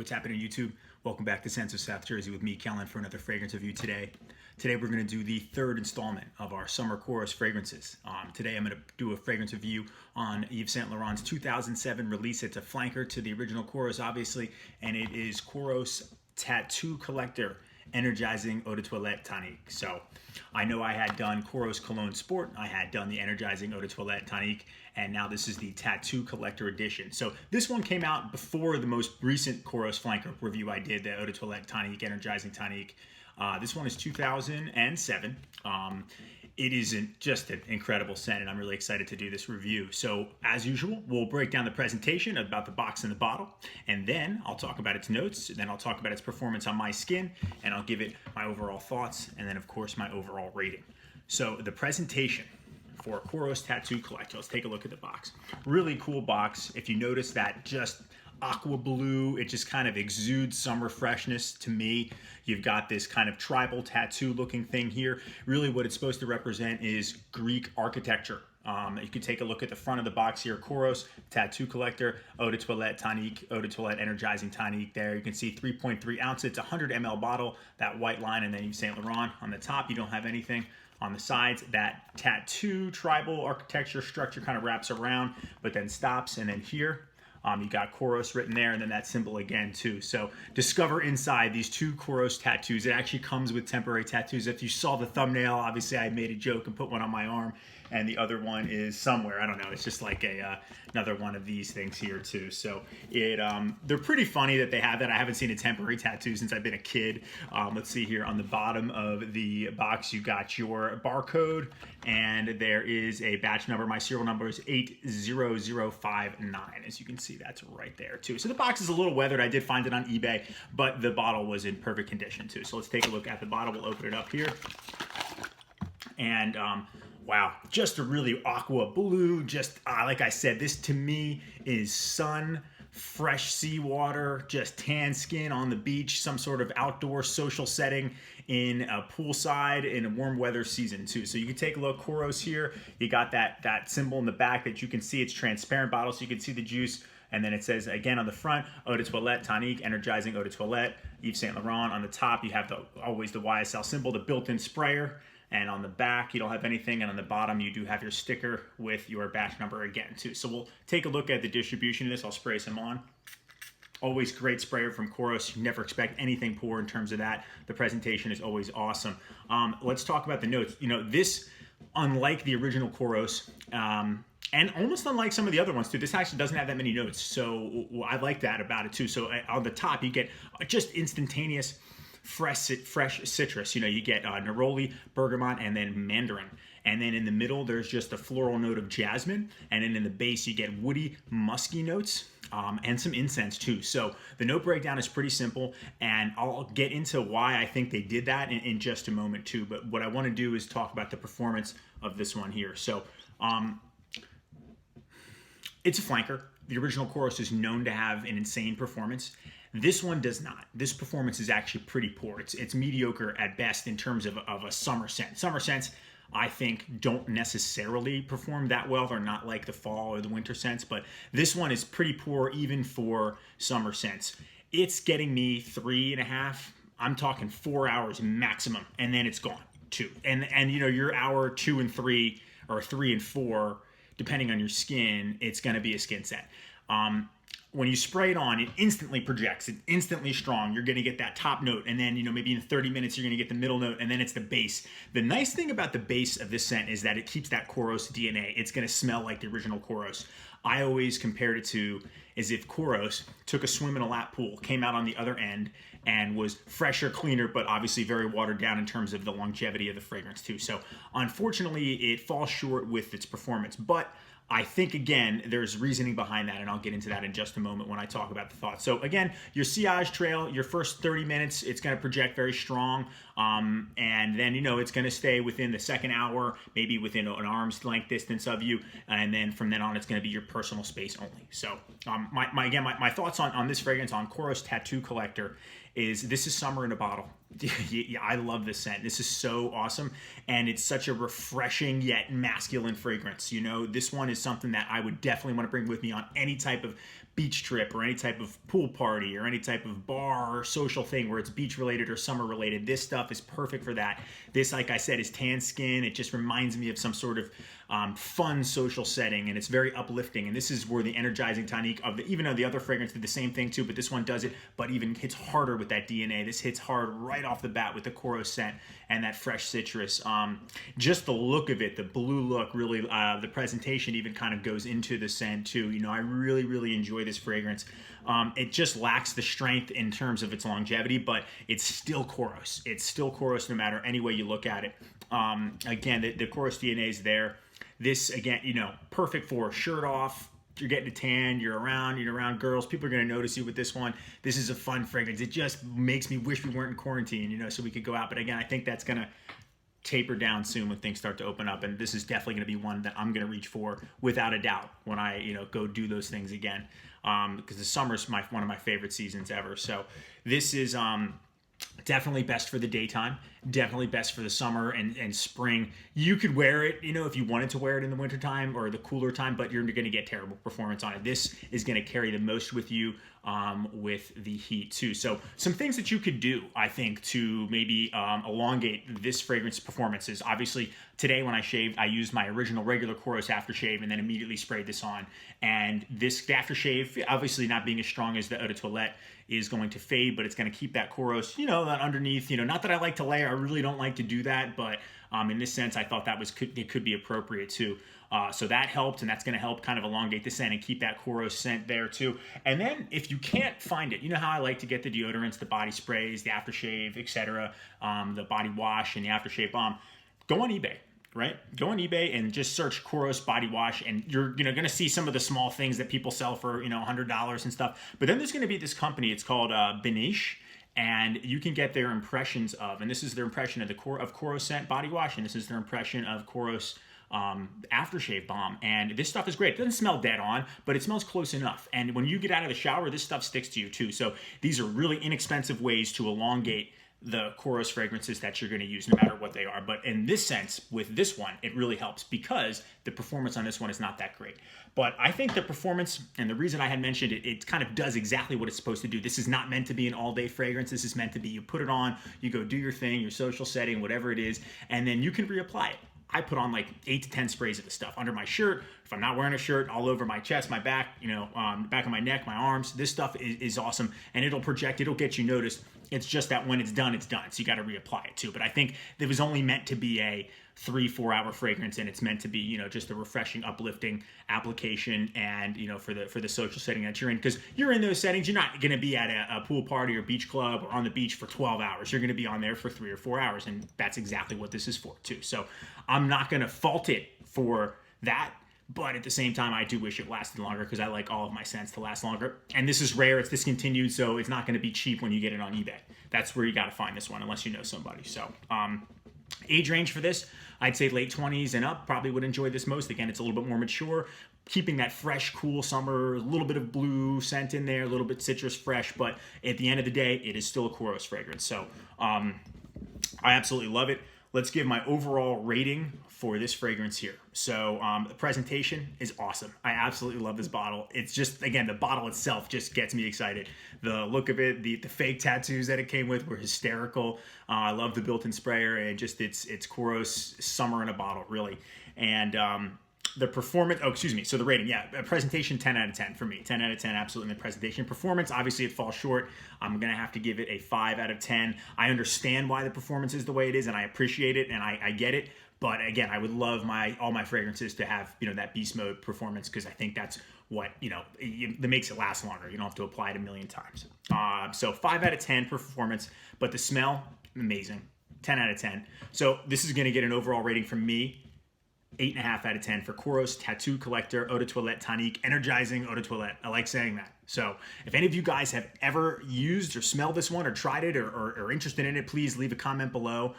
what's happening YouTube? Welcome back to Scents of South Jersey with me, Kellen, for another fragrance review today. Today we're going to do the third installment of our summer Kouros fragrances. Today I'm going to do a fragrance review on Yves Saint Laurent's 2007 release. It's a flanker to the original Kouros, obviously, and it is Kouros Tattoo Collector Energizing Eau de Toilette Tonique. So I know I had done Kouros Cologne Sport, I had done the Energizing Eau de Toilette Tonique, and now this is the Tattoo Collector Edition. So this one came out before the most recent Kouros flanker review I did, the Eau de Toilette Tonique, Energizing Tonique. This one is 2007. It is just an incredible scent, and I'm really excited to do this review. So, as usual, we'll break down the presentation about the box and the bottle, and then I'll talk about its notes, then I'll talk about its performance on my skin, and I'll give it my overall thoughts, and then, of course, my overall rating. So, the presentation for Kouros Tattoo Collector. Let's take a look at the box. Really cool box. If you notice that just aqua blue, it just kind of exudes summer freshness to me. You've got this kind of tribal tattoo looking thing here. Really what it's supposed to represent is Greek architecture. You can take a look at the front of the box here. Kouros Tattoo Collector Eau de Toilette Tonique, Eau de Toilette Energizing Tonique there. You can see 3.3 ounces. It's a 100 ml bottle, that white line, and then Yves Saint Laurent. On the top, you don't have anything. On the sides, that tattoo tribal architecture structure kind of wraps around, but then stops, and then here, you got Kouros written there, and then that symbol again too. So discover inside these two Kouros tattoos. It actually comes with temporary tattoos. If you saw the thumbnail, obviously I made a joke and put one on my arm, and the other one is somewhere. I don't know. It's just like another one of these things here too. So they're pretty funny that they have that. I haven't seen a temporary tattoo since I've been a kid. Let's see here on the bottom of the box, you got your barcode, and there is a batch number. My serial number is 80059. As you can see, that's right there too. So the box is a little weathered. I did find it on eBay, but the bottle was in perfect condition too. So let's take a look at the bottle. We'll open it up here. And wow, just a really aqua blue. Just like I said, this to me is sun, fresh seawater, just tan skin on the beach, some sort of outdoor social setting in a poolside in a warm weather season too. So you can take a look, Kouros here. You got that symbol in the back that you can see. It's transparent bottle, so you can see the juice. And then it says again on the front, Eau de Toilette Tonique, Energizing Eau de Toilette, Yves Saint Laurent. On the top, you have always the YSL symbol, the built-in sprayer. And on the back, you don't have anything. And on the bottom, you do have your sticker with your batch number again, too. So we'll take a look at the distribution of this. I'll spray some on. Always great sprayer from Kouros. You never expect anything poor in terms of that. The presentation is always awesome. Let's talk about the notes. You know, this, unlike the original Kouros, and almost unlike some of the other ones, too, this actually doesn't have that many notes. So I like that about it, too. So on the top, you get just instantaneous fresh citrus. You know, you get neroli, bergamot, and then mandarin. And then in the middle, there's just a floral note of jasmine. And then in the base, you get woody, musky notes and some incense too. So the note breakdown is pretty simple, and I'll get into why I think they did that in just a moment too. But what I want to do is talk about the performance of this one here. So it's a flanker. The original Kouros is known to have an insane performance. This one does not. This performance is actually pretty poor. It's mediocre at best in terms of a summer scent. Summer scents, I think, don't necessarily perform that well. They're not like the fall or the winter scents, but this one is pretty poor even for summer scents. It's getting me 3.5, I'm talking 4 hours maximum, and then it's gone too. And you know, your hour 2 and 3 or 3 and 4, depending on your skin, it's gonna be a skin set. When you spray it on, it instantly projects. It's instantly strong. You're going to get that top note, and then, you know, maybe in 30 minutes, you're going to get the middle note, and then it's the base. The nice thing about the base of this scent is that it keeps that Kouros DNA. It's going to smell like the original Kouros. I always compared it to as if Kouros took a swim in a lap pool, came out on the other end, and was fresher, cleaner, but obviously very watered down in terms of the longevity of the fragrance too. So unfortunately, it falls short with its performance, but I think, again, there's reasoning behind that, and I'll get into that in just a moment when I talk about the thoughts. So, again, your sillage trail, your first 30 minutes, it's going to project very strong, and then, you know, it's going to stay within the second hour, maybe within an arm's length distance of you, and then from then on, it's going to be your personal space only. So, my thoughts on this fragrance, on Kouros Tattoo Collector, is this is summer in a bottle. Yeah, I love this scent. This is so awesome, and it's such a refreshing yet masculine fragrance. You know, this one is something that I would definitely want to bring with me on any type of beach trip or any type of pool party or any type of bar or social thing where it's beach related or summer related. This stuff is perfect for that. This, like I said, is tan skin. It just reminds me of some sort of fun social setting, and it's very uplifting. And this is where the energizing tonic of even though the other fragrance did the same thing too, but this one does it, but even hits harder with that DNA. This hits hard right off the bat with the Kouros scent and that fresh citrus. Just the look of it, the blue look, really, the presentation even kind of goes into the scent too. You know, I really, really enjoy this fragrance. It just lacks the strength in terms of its longevity, but it's still Kouros. It's still Kouros no matter any way you look at it. Again, the Kouros DNA is there. This, again, you know, perfect for shirt off. You're getting a tan, you're around girls, people are going to notice you with this one. This is a fun fragrance. It just makes me wish we weren't in quarantine, you know, so we could go out. But again, I think that's going to taper down soon when things start to open up, and this is definitely going to be one that I'm going to reach for without a doubt when I, you know, go do those things again, because the summer's one of my favorite seasons ever. So this is definitely best for the daytime, definitely best for the summer and spring. You could wear it, you know, if you wanted to wear it in the wintertime or the cooler time, but you're going to get terrible performance on it. This is going to carry the most with you with the heat too. So some things that you could do, I think, to maybe elongate this fragrance performance is obviously today when I shaved, I used my original regular Kouros aftershave and then immediately sprayed this on. And this aftershave, obviously not being as strong as the Eau de Toilette, is going to fade, but it's going to keep that Kouros, you know, that underneath, you know, not that I like to layer, I really don't like to do that, but in this sense, I thought that it could be appropriate too. So that helped, and that's going to help kind of elongate the scent and keep that Kouros scent there too. And then if you can't find it, you know how I like to get the deodorants, the body sprays, the aftershave, etc., the body wash and the aftershave balm, go on eBay. Right? Go on eBay and just search Kouros body wash, and you're going to see some of the small things that people sell for, you know, $100 and stuff. But then there's going to be this company. It's called Benish, and you can get their impressions of, and this is their impression of the Kouros scent body wash, and this is their impression of Kouros aftershave balm. And this stuff is great. It doesn't smell dead on, but it smells close enough. And when you get out of the shower, this stuff sticks to you too. So these are really inexpensive ways to elongate the Kouros fragrances that you're going to use no matter what they are. But in this sense, with this one, it really helps because the performance on this one is not that great. But I think the performance, and the reason I had mentioned it, it kind of does exactly what it's supposed to do. This is not meant to be an all-day fragrance. This is meant to be, you put it on, you go do your thing, your social setting, whatever it is, and then you can reapply it. I put on like 8 to 10 sprays of this stuff under my shirt. If I'm not wearing a shirt, all over my chest, my back, you know, back of my neck, my arms. This stuff is awesome, and it'll project, it'll get you noticed. It's just that when it's done, it's done. So you got to reapply it too. But I think it was only meant to be a 3-4 hour fragrance, and it's meant to be, you know, just a refreshing, uplifting application, and, you know, for the social setting that you're in, because you're in those settings. You're not going to be at a pool party or beach club or on the beach for 12 hours. You're going to be on there for 3 or 4 hours, and that's exactly what this is for too. So I'm not going to fault it for that. But at the same time, I do wish it lasted longer because I like all of my scents to last longer. And this is rare. It's discontinued, so it's not going to be cheap when you get it on eBay. That's where you got to find this one unless you know somebody. So age range for this, I'd say late 20s and up probably would enjoy this most. Again, it's a little bit more mature, keeping that fresh, cool summer, a little bit of blue scent in there, a little bit citrus fresh. But at the end of the day, it is still a Kouros fragrance. So I absolutely love it. Let's give my overall rating for this fragrance here. So the presentation is awesome. I absolutely love this bottle. It's just, again, the bottle itself just gets me excited. The look of it, the fake tattoos that it came with were hysterical. I love the built-in sprayer, and just it's Kouros summer in a bottle, really. And the performance, so the rating, presentation 10 out of 10 for me. 10 out of 10, absolutely, in the presentation. Performance, obviously it falls short. I'm going to have to give it a 5 out of 10. I understand why the performance is the way it is, and I appreciate it, and I get it. But again, I would love all my fragrances to have, you know, that beast mode performance, because I think that's what, you know, that makes it last longer. You don't have to apply it a million times. So 5 out of 10 for performance, but the smell, amazing. 10 out of 10. So this is going to get an overall rating from me. 8.5 out of 10 for Kouros Tattoo Collector Eau de Toilette Tonique, energizing Eau de Toilette. I like saying that. So if any of you guys have ever used or smelled this one or tried it or interested in it, please leave a comment below.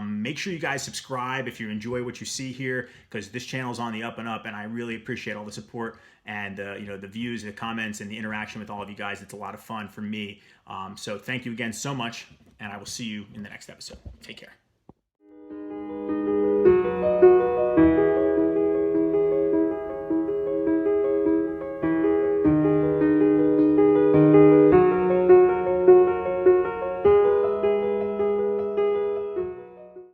Make sure you guys subscribe if you enjoy what you see here, because this channel is on the up and up, and I really appreciate all the support and the views, the comments, and the interaction with all of you guys. It's a lot of fun for me. So thank you again so much, and I will see you in the next episode. Take care.